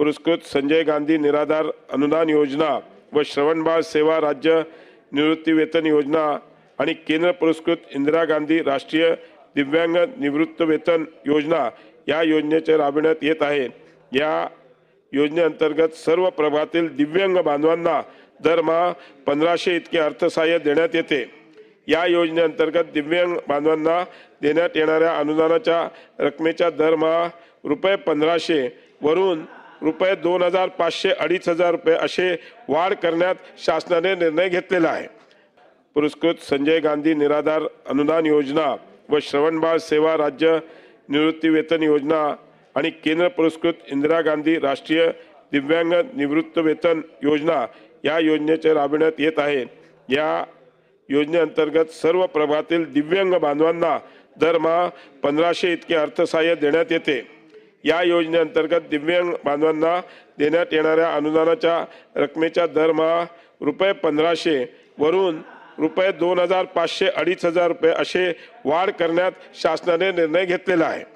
पुरस्कृत संजय गांधी निराधार अनुदान योजना व श्रवणबाळ सेवा राज्य निवृत्तीवेतन योजना आणि केंद्र पुरस्कृत इंदिरा गांधी राष्ट्रीय दिव्यांग निवृत्तीवेतन योजना या योजनेचे राबविण्यात येत आहे। या योजनेअंतर्गत सर्व प्रभागातील दिव्यांग बांधवांना दरमहा 1500 इतके अर्थसहाय्य देण्यात येते। या योजनेअंतर्गत दिव्यांग बांधवांना देण्यात येणाऱ्या अनुदानाच्या रकमेच्या दरमहा ₹1500 वरून ₹2500 ₹2500 असे वाढ करण्यात शासनाने निर्णय घेतलेला आहे। पुरस्कृत संजय गांधी निराधार अनुदान योजना व श्रवणबाळ सेवा राज्य निवृत्तीवेतन योजना आणि केंद्र पुरस्कृत इंदिरा गांधी राष्ट्रीय दिव्यांग निवृत्तीवेतन योजना या योजनेचे राबविण्यात येत आहे। या योजनेअंतर्गत सर्व प्रभागातील दिव्यांग बांधवांना दरमहा 1500 इतके अर्थसहाय्य देण्यात येते। या योजनेअंतर्गत दिव्यांग बांधवांना देण्यात येणाऱ्या अनुदानाच्या रकमेच्या दरमहा ₹1500 वरून ₹2500 ₹2500 असे वाढ करण्यात शासनाने निर्णय घेतलेला आहे।